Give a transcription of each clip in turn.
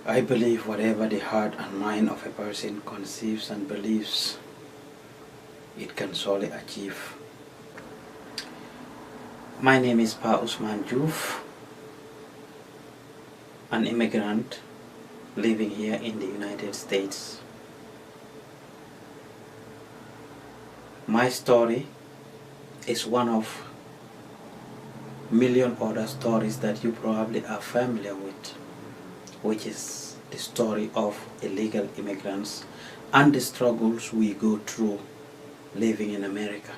I believe whatever the heart and mind of a person conceives and believes, it can surely achieve. My name is Ousman Joof, an immigrant living here in the United States. My story is one of million other stories that you probably are familiar with, which is the story of illegal immigrants and the struggles we go through living in America.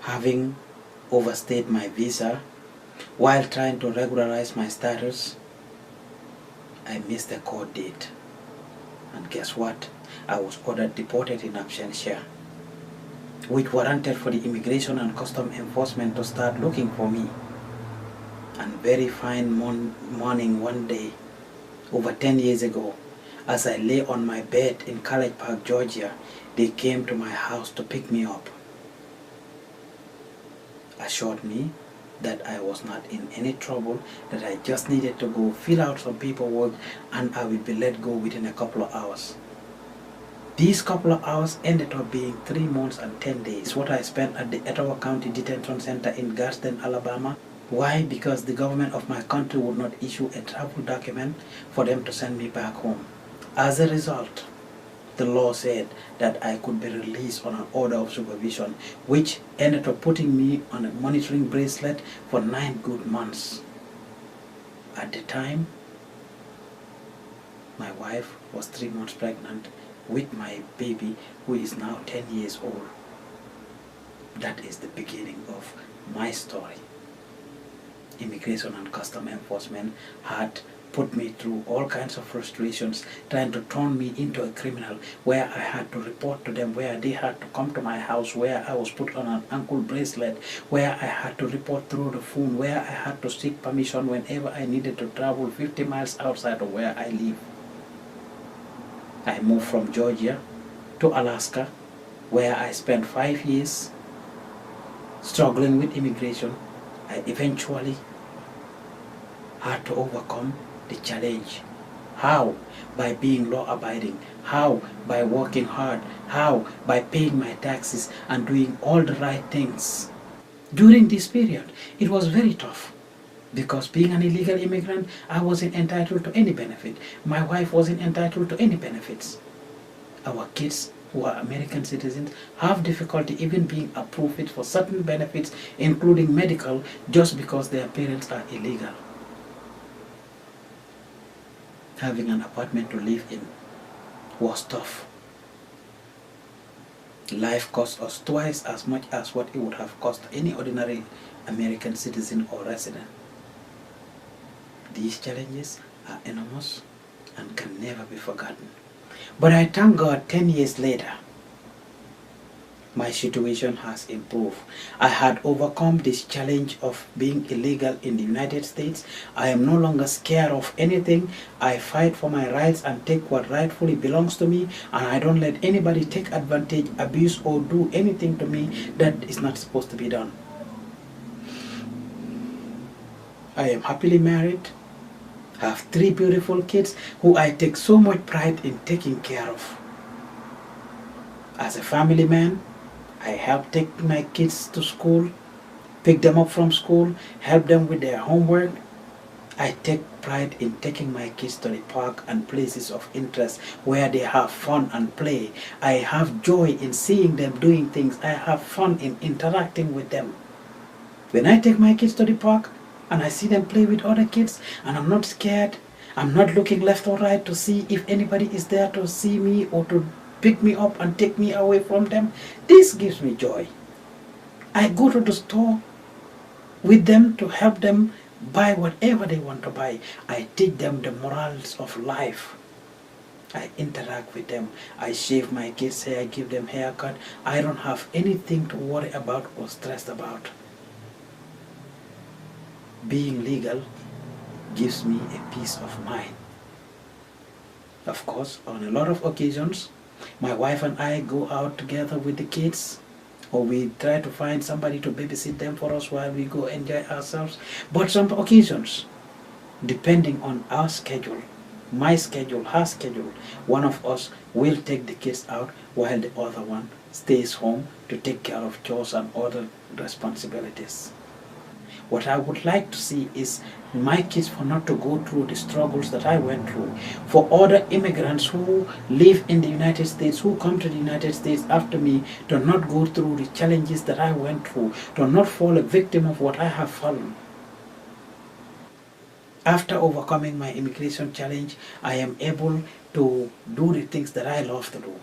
Having overstayed my visa while trying to regularize my status, I missed the court date. And guess what? I was ordered deported in absentia, which warranted for the Immigration and Custom Enforcement to start looking for me. And very fine morning one day, over 10 years ago, as I lay on my bed in College Park, Georgia, they came to my house to pick me up, assured me that I was not in any trouble, that I just needed to go fill out some paperwork and I will be let go within a couple of hours. These couple of hours ended up being 3 months and 10 days, what I spent at the Etowah County Detention Center in Gadsden, Alabama. Why? Because the government of my country would not issue a travel document for them to send me back home. As a result, the law said that I could be released on an order of supervision, which ended up putting me on a monitoring bracelet for 9 good months. At the time, my wife was 3 months pregnant with my baby, who is now 10 years old. That is the beginning of my story. Immigration and Custom Enforcement had put me through all kinds of frustrations, trying to turn me into a criminal, where I had to report to them, where they had to come to my house, where I was put on an ankle bracelet, where I had to report through the phone, where I had to seek permission whenever I needed to travel 50 miles outside of where I live. I moved from Georgia to Alaska, where I spent 5 years struggling with immigration. I eventually had to overcome the challenge. How? By being law-abiding. How? By working hard. How? By paying my taxes and doing all the right things. During this period, it was very tough, because being an illegal immigrant, I wasn't entitled to any benefit. My wife wasn't entitled to any benefits. Our kids, who are American citizens, have difficulty even being approved for certain benefits, including medical, just because their parents are illegal. Having an apartment to live in was tough. Life cost us twice as much as what it would have cost any ordinary American citizen or resident. These challenges are enormous and can never be forgotten. But I thank God 10 years later, my situation has improved. I had overcome this challenge of being illegal in the United States. I am no longer scared of anything. I fight for my rights and take what rightfully belongs to me, and I don't let anybody take advantage, abuse, or do anything to me that is not supposed to be done. I am happily married. I have 3 beautiful kids who I take so much pride in taking care of. As a family man, I help take my kids to school, pick them up from school, help them with their homework. I take pride in taking my kids to the park and places of interest where they have fun and play. I have joy in seeing them doing things. I have fun in interacting with them. When I take my kids to the park and I see them play with other kids, and I'm not scared, I'm not looking left or right to see if anybody is there to see me or to pick me up and take me away from them, this gives me joy. I go to the store with them to help them buy whatever they want to buy. I teach them the morals of life. I interact with them. I shave my kids' hair, I give them haircut. I don't have anything to worry about or stressed about. Being legal gives me a peace of mind. Of course, on a lot of occasions, my wife and I go out together with the kids, or we try to find somebody to babysit them for us while we go enjoy ourselves. But some occasions, depending on our schedule, my schedule, her schedule, one of us will take the kids out while the other one stays home to take care of chores and other responsibilities. What I would like to see is my kids for not to go through the struggles that I went through. For other immigrants who live in the United States, who come to the United States after me, to not go through the challenges that I went through, to not fall a victim of what I have fallen. After overcoming my immigration challenge, I am able to do the things that I love to do.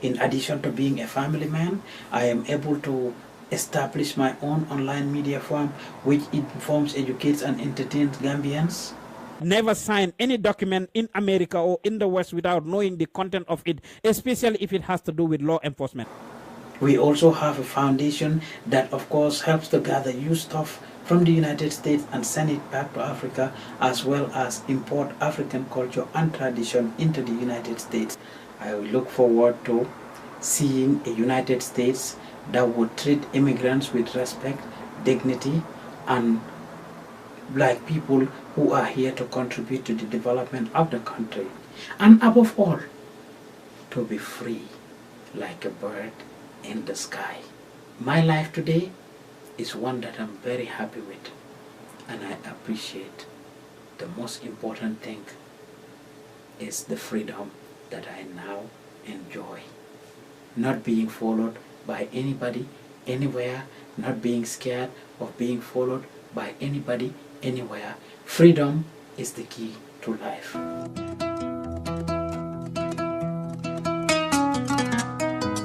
In addition to being a family man, I am able to establish my own online media firm which informs, educates, and entertains Gambians. Never sign any document in America or in the West without knowing the content of it, especially if it has to do with law enforcement. We also have a foundation that, of course, helps to gather used stuff from the United States and send it back to Africa, as well as import African culture and tradition into the United States. I look forward to seeing a United States that would treat immigrants with respect, dignity, and like people who are here to contribute to the development of the country. And above all, to be free like a bird in the sky. My life today is one that I'm very happy with, and I appreciate. The most important thing is the freedom that I now enjoy. Not being followed by anybody, anywhere, not being scared of being followed by anybody, anywhere. Freedom is the key to life.